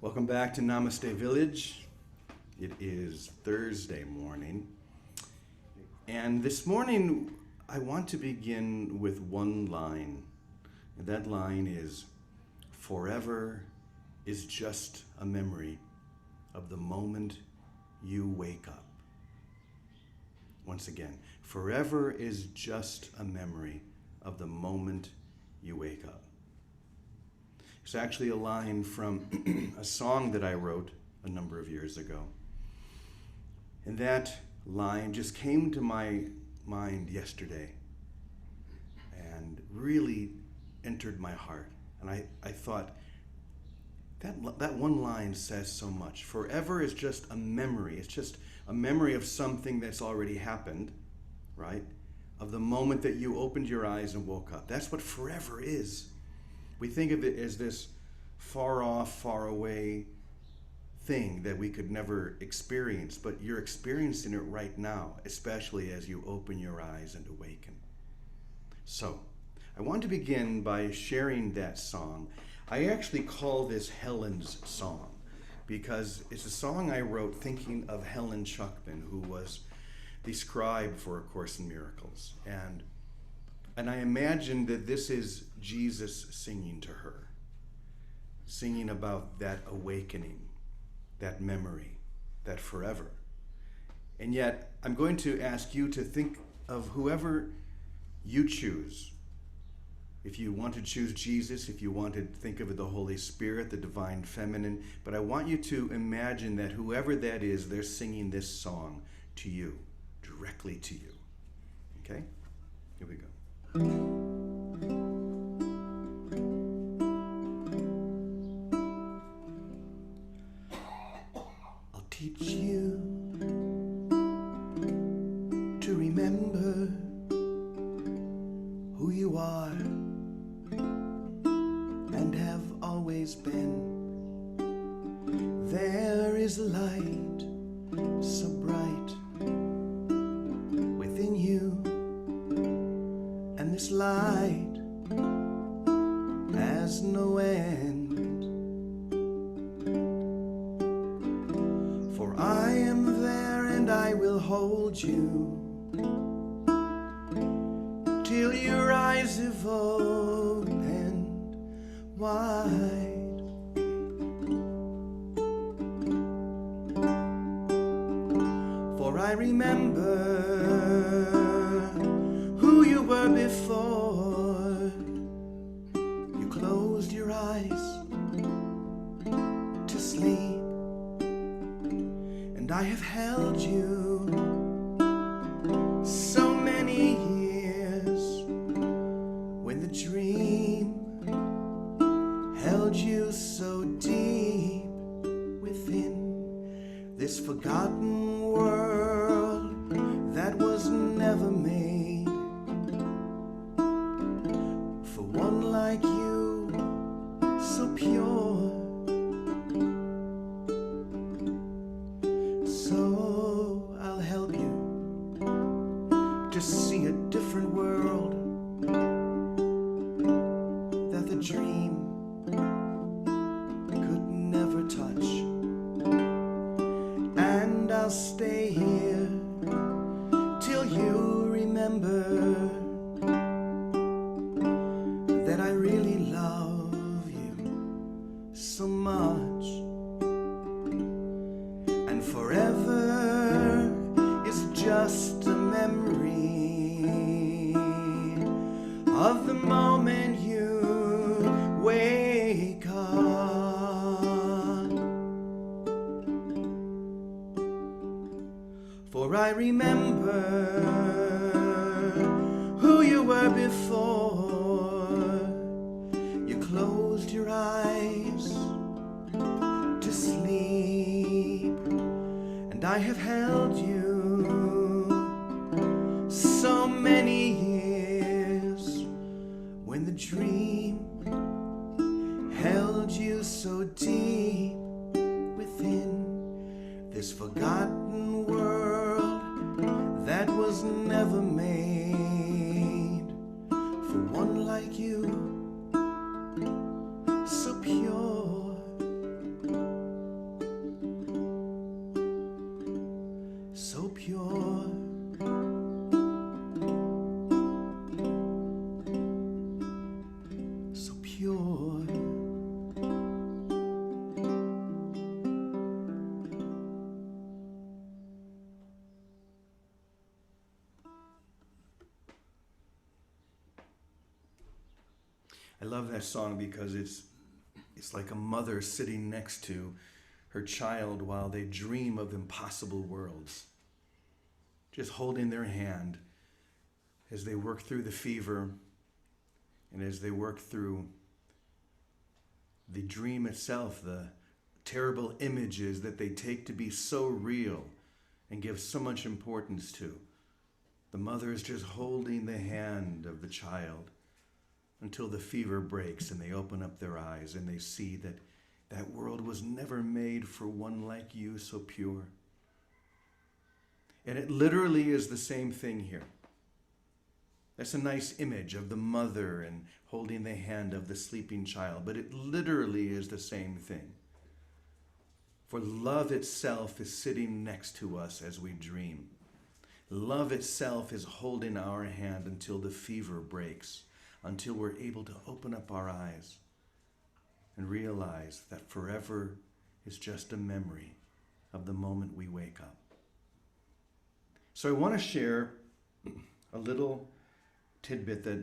Welcome back to Namaste Village. It is Thursday morning. And this morning, I want to begin with one line. And that line is, forever is just a memory of the moment you wake up. Once again, forever is just a memory of the moment you wake up. It's actually a line from a song that I wrote a number of years ago. And that line just came to my mind yesterday and really entered my heart. And I thought, that one line says so much. Forever is just a memory. It's just a memory of something that's already happened, right? Of the moment that you opened your eyes and woke up. That's what forever is. We think of it as this far off, far away thing that we could never experience, but you're experiencing it right now, especially as you open your eyes and awaken. So, I want to begin by sharing that song. I actually call this Helen's song because it's a song I wrote thinking of Helen Schuckman, who was the scribe for A Course in Miracles. And I imagine that this is Jesus singing to her, singing about that awakening, that memory, that forever. And yet, I'm going to ask you to think of whoever you choose. If you want to choose Jesus, if you want to think of the Holy Spirit, the Divine Feminine, but I want you to imagine that whoever that is, they're singing this song to you, directly to you. Okay? Here we go. I'll teach you to remember who you are and have always been. There is a light so bright within you, and this light has no end. For I am there and I will hold you till your eyes have opened wide. For I remember who you were before you closed your eyes to sleep, and I have held you so many years when the dream held you so deep within this forgotten world that was never made for one like you, so pure. So I'll help you to see a different world that the dream could never touch. And I'll stay here till you remember that I really love you so much. And forever is just a memory of the moment you wake up. For I remember who you were before you closed your eyes to sleep, and I have held you so many years when the dream held you so deep within this forgotten world that was never made for one like you, so pure. pure. I love that song because it's like a mother sitting next to her child while they dream of impossible worlds, just holding their hand as they work through the fever and as they work through the dream itself, the terrible images that they take to be so real and give so much importance to. The mother is just holding the hand of the child until the fever breaks and they open up their eyes and they see that that world was never made for one like you, so pure. And it literally is the same thing here. That's a nice image of the mother and holding the hand of the sleeping child, but it literally is the same thing. For love itself is sitting next to us as we dream. Love itself is holding our hand until the fever breaks, until we're able to open up our eyes and realize that forever is just a memory of the moment we wake up. So I want to share a little tidbit that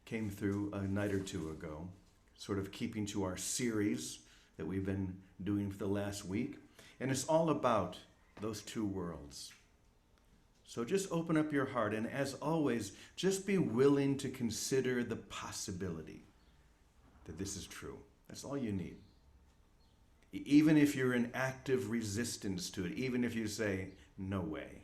came through a night or two ago, sort of keeping to our series that we've been doing for the last week. And it's all about those two worlds. So just open up your heart, and as always, just be willing to consider the possibility that this is true. That's all you need. Even if you're in active resistance to it, even if you say, no way,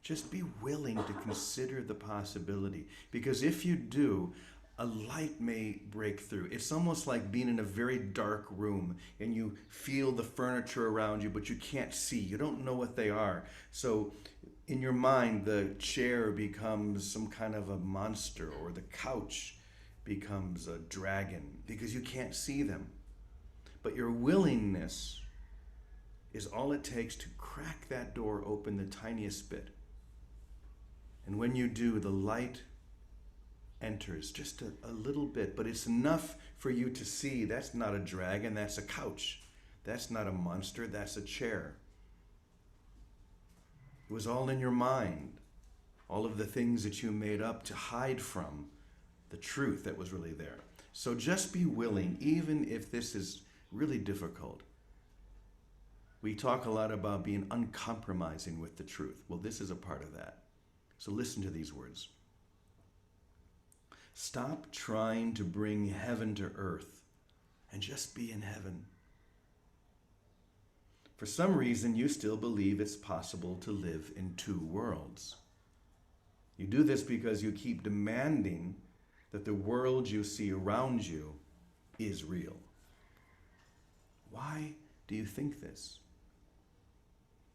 just be willing to consider the possibility. Because if you do, a light may break through. It's almost like being in a very dark room and you feel the furniture around you, but you can't see. You don't know what they are. So in your mind, the chair becomes some kind of a monster, or the couch becomes a dragon, because you can't see them. But your willingness is all it takes to crack that door open the tiniest bit. And when you do, the light enters just a little bit, but it's enough for you to see that's not a dragon, that's a couch. That's not a monster, that's a chair. It was all in your mind, all of the things that you made up to hide from the truth that was really there. So just be willing, even if this is really difficult. We talk a lot about being uncompromising with the truth. Well, this is a part of that. So listen to these words. Stop trying to bring heaven to earth and just be in heaven. For some reason, you still believe it's possible to live in two worlds. You do this because you keep demanding that the world you see around you is real. Why do you think this?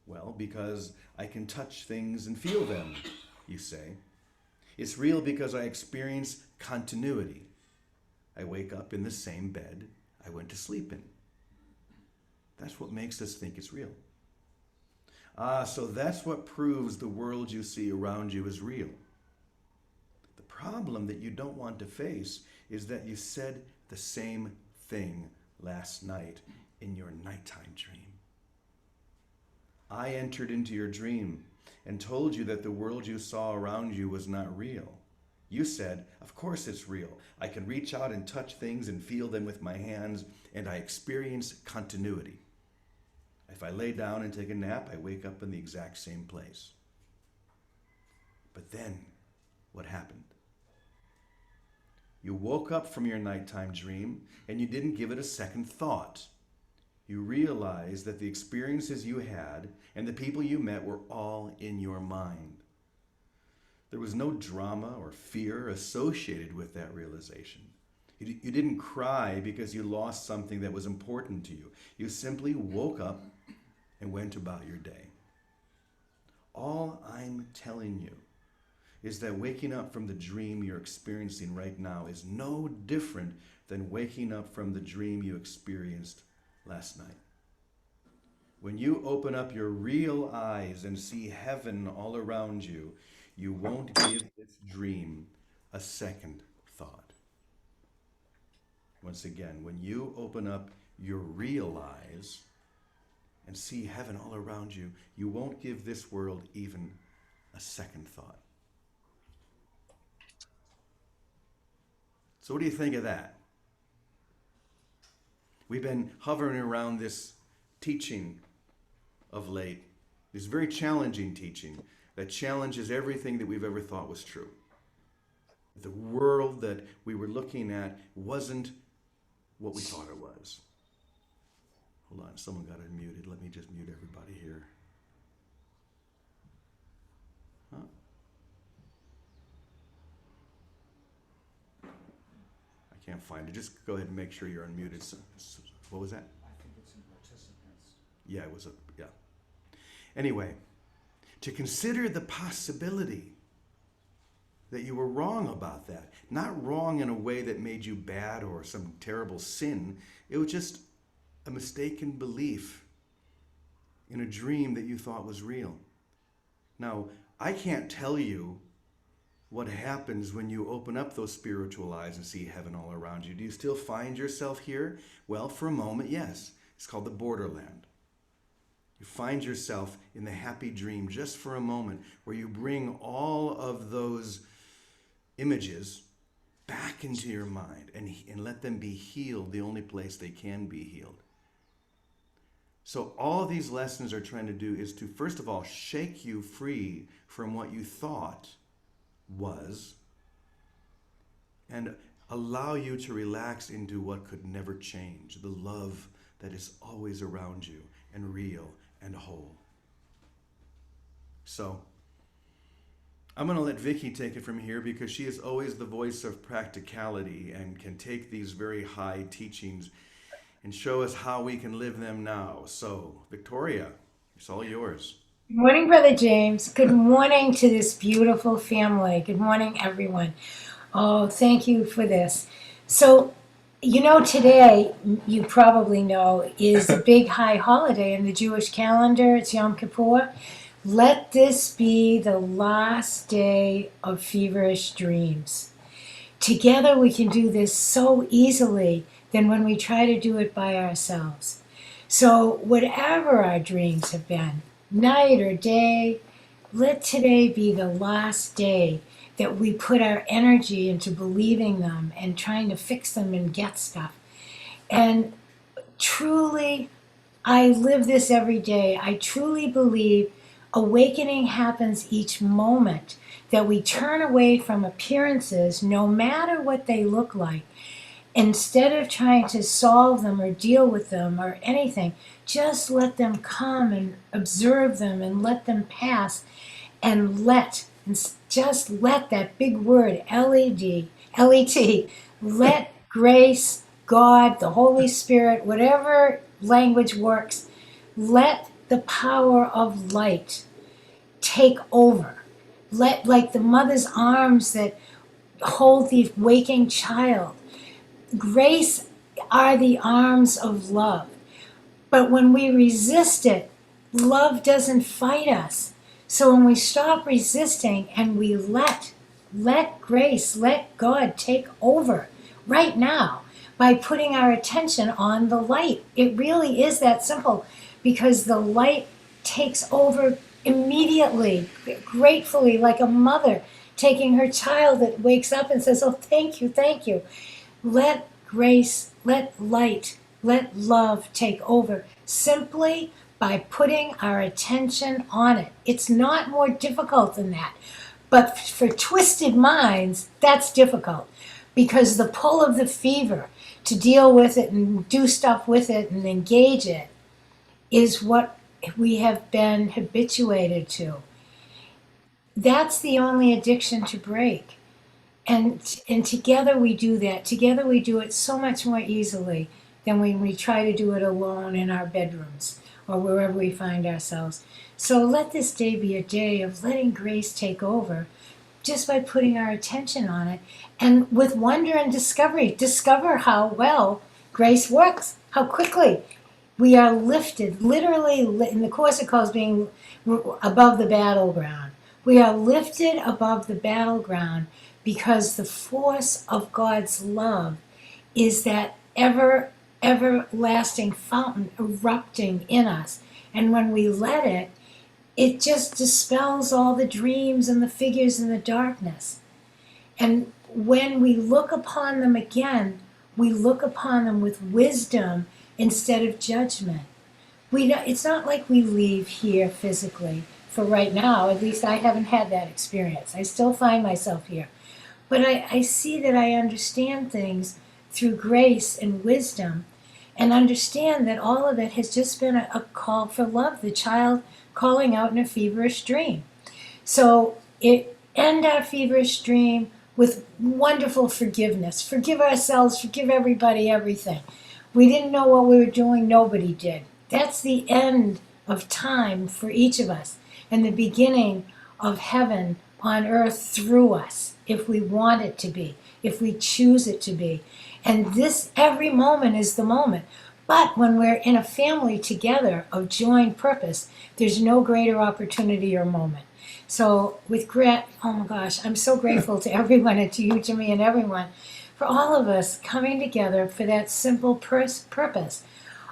Well, because I can touch things and feel them, you say. It's real because I experience continuity. I wake up in the same bed I went to sleep in. That's what makes us think it's real. So that's what proves the world you see around you is real. The problem that you don't want to face is that you said the same thing last night in your nighttime dream. I entered into your dream and told you that the world you saw around you was not real. You said, of course it's real. I can reach out and touch things and feel them with my hands, and I experience continuity. If I lay down and take a nap, I wake up in the exact same place. But then, what happened? You woke up from your nighttime dream, and you didn't give it a second thought. You realized that the experiences you had and the people you met were all in your mind. There was no drama or fear associated with that realization. You didn't cry because you lost something that was important to you. You simply woke up and went about your day. All I'm telling you is that waking up from the dream you're experiencing right now is no different than waking up from the dream you experienced last night. When you open up your real eyes and see heaven all around you, you won't give this dream a second thought. Once again, when you open up your real eyes and see heaven all around you, you won't give this world even a second thought. So what do you think of that? We've been hovering around this teaching of late, this very challenging teaching that challenges everything that we've ever thought was true. The world that we were looking at wasn't what we thought it was. Hold on, someone got unmuted. Let me just mute everybody here. Huh? I can't find it. Just go ahead and make sure you're unmuted. What was that? I think it's in participants. Yeah, it was yeah. Anyway, to consider the possibility that you were wrong about that. Not wrong in a way that made you bad or some terrible sin. It was just a mistaken belief in a dream that you thought was real. Now, I can't tell you what happens when you open up those spiritual eyes and see heaven all around you. Do you still find yourself here? Well, for a moment, yes. It's called the borderland. You find yourself in the happy dream just for a moment where you bring all of those images back into your mind and let them be healed the only place they can be healed. So all of these lessons are trying to do is to, first of all, shake you free from what you thought was and allow you to relax into what could never change, the love that is always around you and real and whole. So I'm going to let Vicki take it from here because she is always the voice of practicality and can take these very high teachings and show us how we can live them now. So, Victoria, it's all yours. Good morning, Brother James. Good morning to this beautiful family. Good morning, everyone. Oh, thank you for this. So, today, you probably know, is a big high holiday in the Jewish calendar. It's Yom Kippur. Let this be the last day of feverish dreams. Together we can do this so easily than when we try to do it by ourselves. So whatever our dreams have been, night or day, let today be the last day that we put our energy into believing them and trying to fix them and get stuff. And truly, I live this every day. I truly believe awakening happens each moment, that we turn away from appearances, no matter what they look like. Instead of trying to solve them or deal with them or anything, just let them come and observe them and let them pass and just let that big word, L-E-T, let grace, God, the Holy Spirit, whatever language works, let the power of light take over. Let, like the mother's arms that hold the waking child, grace are the arms of love. But when we resist it, love doesn't fight us. So when we stop resisting and we let grace, let God take over right now by putting our attention on the light. It really is that simple, because the light takes over immediately, gratefully, like a mother taking her child that wakes up and says, oh, thank you, thank you. Let grace, let light, let love take over simply by putting our attention on it. It's not more difficult than that. But for twisted minds, that's difficult, because the pull of the fever to deal with it and do stuff with it and engage it is what we have been habituated to. That's the only addiction to break. And together we do that. Together we do it so much more easily than when we try to do it alone in our bedrooms or wherever we find ourselves. So let this day be a day of letting grace take over just by putting our attention on it. And with wonder and discovery, discover how well grace works, how quickly we are lifted, literally in the Course it calls being above the battleground. We are lifted above the battleground because the force of God's love is that everlasting fountain erupting in us. And when we let it, it just dispels all the dreams and the figures in the darkness. And when we look upon them again, we look upon them with wisdom instead of judgment. It's not like we leave here physically for right now. At least I haven't had that experience. I still find myself here. But I see that I understand things through grace and wisdom, and understand that all of it has just been a call for love, the child calling out in a feverish dream. So end our feverish dream with wonderful forgiveness. Forgive ourselves, forgive everybody, everything. We didn't know what we were doing, nobody did. That's the end of time for each of us, and the beginning of heaven on earth through us, if we want it to be, if we choose it to be. And this, every moment is the moment. But when we're in a family together of joined purpose, there's no greater opportunity or moment. So with Gret, oh my gosh, I'm so grateful to everyone, and to you, Jimmy, and everyone, for all of us coming together for that simple purpose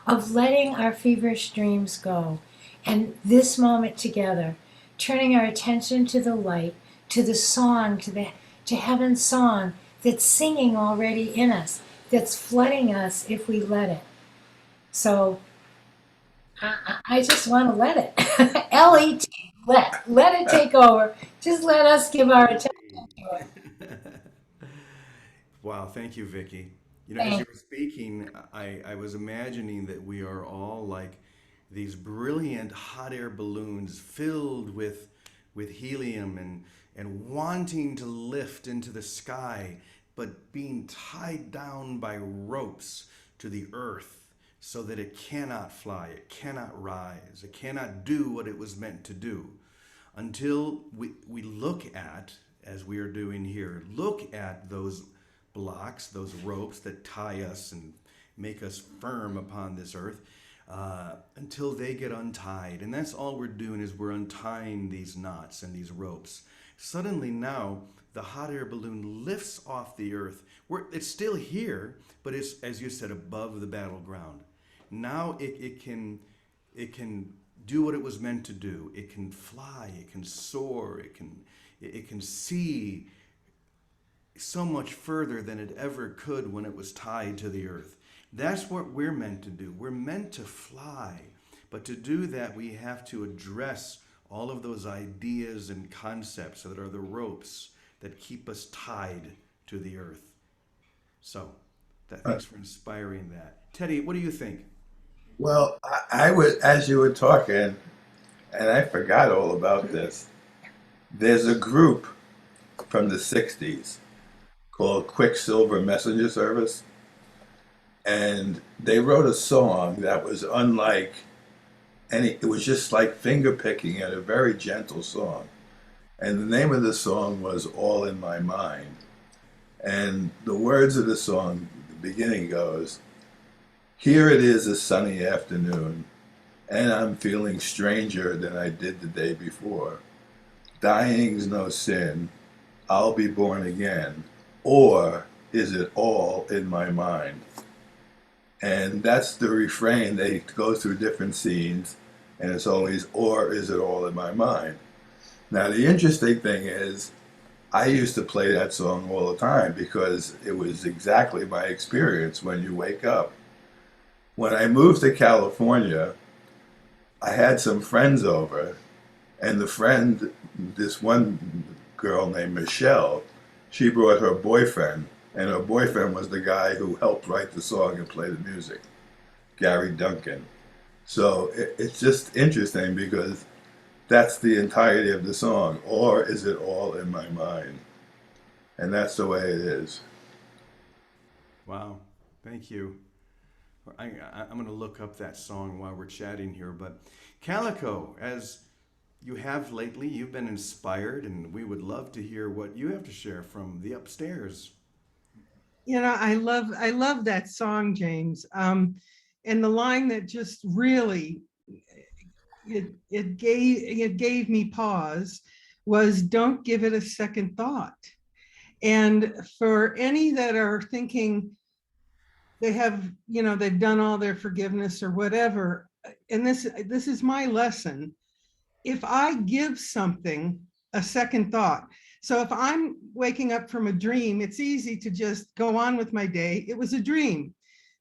of letting our feverish dreams go. And this moment together, turning our attention to the light, to the song, to heaven's song that's singing already in us, that's flooding us if we let it. So I just want to let it. Let. Let it take over. Just let us give our attention to it. Wow, thank you, Vicky. As you Thanks. were speaking, I was imagining that we are all like these brilliant hot air balloons filled with helium and wanting to lift into the sky, but being tied down by ropes to the earth so that it cannot fly, it cannot rise, it cannot do what it was meant to do until we look at, as we are doing here, look at those blocks, those ropes that tie us and make us firm upon this earth, until they get untied. And that's all we're doing, is we're untying these knots and these ropes. Suddenly now, the hot air balloon lifts off the earth. It's still here, but it's, as you said, above the battleground. Now it can do what it was meant to do. It can fly, it can soar, it can see so much further than it ever could when it was tied to the earth. That's what we're meant to do. We're meant to fly. But to do that, we have to address all of those ideas and concepts that are the ropes that keep us tied to the earth. So, thanks for inspiring that. Teddy, what do you think? Well, I was, as you were talking, and I forgot all about this. There's a group from the 60s called Quicksilver Messenger Service, and they wrote a song that was unlike any, it was just like finger picking and a very gentle song. And the name of the song was All in My Mind. And the words of the song, the beginning goes, "Here it is a sunny afternoon, and I'm feeling stranger than I did the day before. Dying's no sin, I'll be born again, or is it all in my mind?" And that's the refrain. They go through different scenes, and it's always, or is it all in my mind? Now, the interesting thing is, I used to play that song all the time because it was exactly my experience when you wake up. When I moved to California, I had some friends over, and this one girl named Michelle, she brought her boyfriend, and her boyfriend was the guy who helped write the song and play the music, Gary Duncan. So it's just interesting because that's the entirety of the song, or is it all in my mind? And that's the way it is. Wow, thank you. I'm going to look up that song while we're chatting here. But Calico, as you have lately, you've been inspired, and we would love to hear what you have to share from the upstairs. I love that song, James. And the line that just really it gave me pause was, "Don't give it a second thought." And for any that are thinking, they have, they've done all their forgiveness or whatever. And this is my lesson. If I give something a second thought, so if I'm waking up from a dream, it's easy to just go on with my day. It was a dream.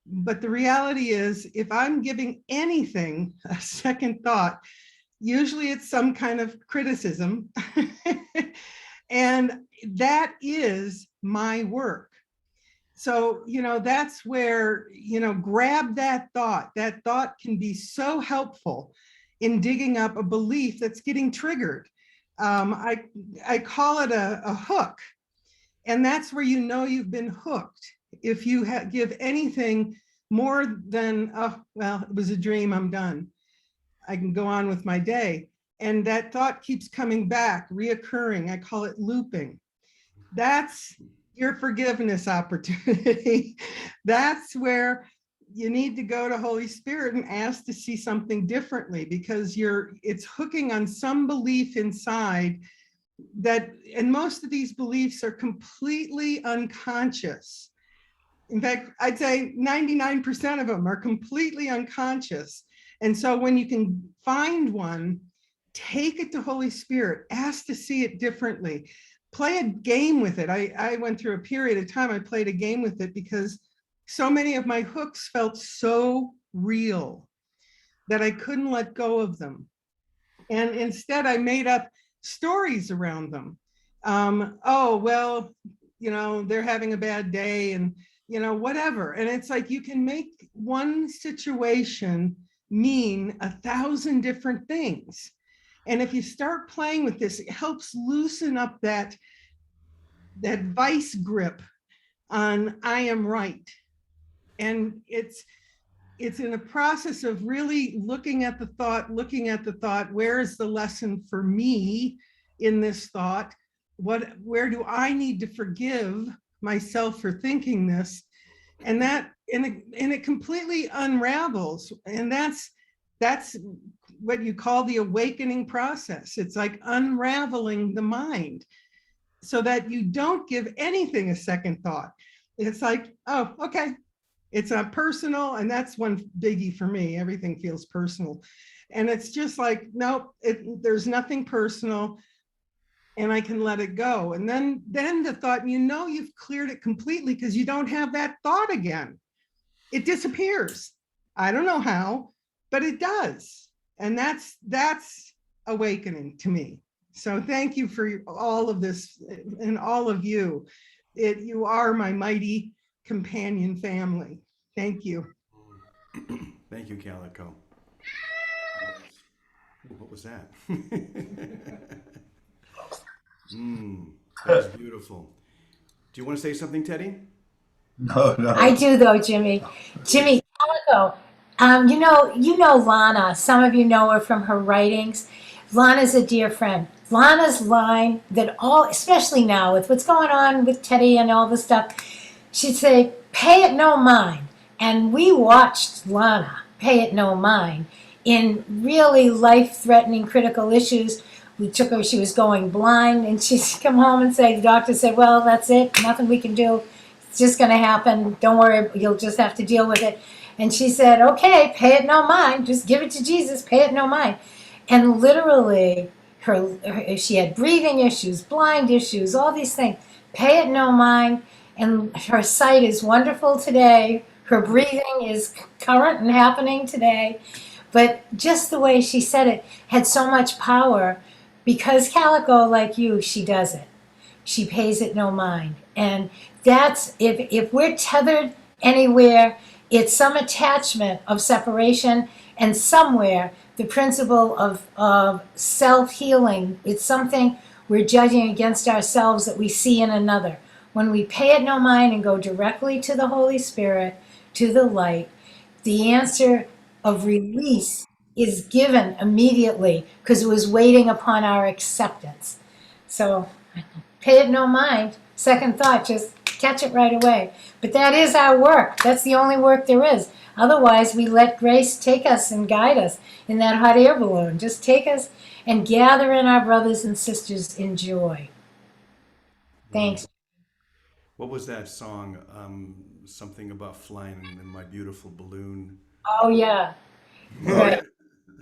But the reality is, if I'm giving anything a second thought, usually it's some kind of criticism. And that is my work. So, that's where, grab that thought. That thought can be so helpful in digging up a belief that's getting triggered. I call it a hook. And that's where you've been hooked. If you give anything more than, oh, well, it was a dream, I'm done. I can go on with my day. And that thought keeps coming back, reoccurring. I call it looping. That's your forgiveness opportunity. That's where you need to go to Holy Spirit and ask to see something differently, because it's hooking on some belief inside that, and most of these beliefs are completely unconscious. In fact, I'd say 99% of them are completely unconscious. And so when you can find one, take it to Holy Spirit, ask to see it differently, play a game with it. I went through a period of time, I played a game with it because so many of my hooks felt so real that I couldn't let go of them. And instead I made up stories around them. Oh, well, they're having a bad day and, whatever. And it's like, you can make one situation mean 1,000 different things. And if you start playing with this, it helps loosen up that vice grip on I am right. And it's in a process of really looking at the thought, where is the lesson for me in this thought? Where do I need to forgive myself for thinking this? And it completely unravels. And that's what you call the awakening process. It's like unraveling the mind so that you don't give anything a second thought. It's like, oh, okay, it's not personal. And that's one biggie for me. Everything feels personal. And it's just like, nope, there's nothing personal, and I can let it go. And then the thought, you've cleared it completely because you don't have that thought again. It disappears. I don't know how, but it does. And that's awakening to me. So thank you for all of this, and all of you. You are my mighty companion family. Thank you. Thank you, Calico. What was that? That was beautiful. Do you want to say something, Teddy? No, no. I do though, Jimmy. Jimmy, Calico, you know Lana. Some of you know her from her writings. Lana's a dear friend. Lana's line that especially now with what's going on with Teddy and all this stuff, she'd say, "Pay it no mind." And we watched Lana pay it no mind in really life-threatening critical issues. We took her, she was going blind, and she'd come home and say, the doctor said, "Well, that's it, nothing we can do. It's just going to happen. Don't worry, you'll just have to deal with it." And she said, "Okay, pay it no mind. Just give it to Jesus, pay it no mind." And literally, she had breathing issues, blind issues, all these things. Pay it no mind. And her sight is wonderful today. Her breathing is current and happening today. But just the way she said it had so much power, because Calico, like you, she does it. She pays it no mind. And that's, if we're tethered anywhere, it's some attachment of separation, and somewhere the principle of self-healing, it's something we're judging against ourselves that we see in another. When we pay it no mind and go directly to the Holy Spirit, to the light, the answer of release is given immediately because it was waiting upon our acceptance. So pay it no mind. Second thought, just catch it right away. But that is our work. That's the only work there is. Otherwise, we let grace take us and guide us in that hot air balloon. Just take us and gather in our brothers and sisters in joy. Thanks. What was that song? Something about flying in my beautiful balloon. Oh yeah, right.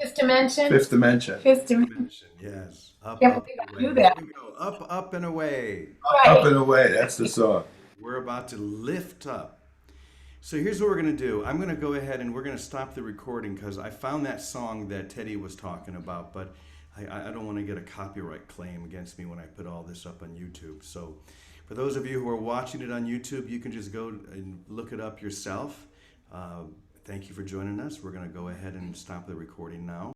Fifth dimension. Fifth dimension. Fifth dimension. Dimension, yes. Up, Can't up, believe and I away. knew Here that. we go. Up, and away. Up Right. and away. That's the song. We're about to lift up. So here's what we're going to do. I'm going to go ahead and we're going to stop the recording because I found that song that Teddy was talking about, but I don't want to get a copyright claim against me when I put all this up on YouTube. So for those of you who are watching it on YouTube, you can just go and look it up yourself. Thank you for joining us. We're going to go ahead and stop the recording now.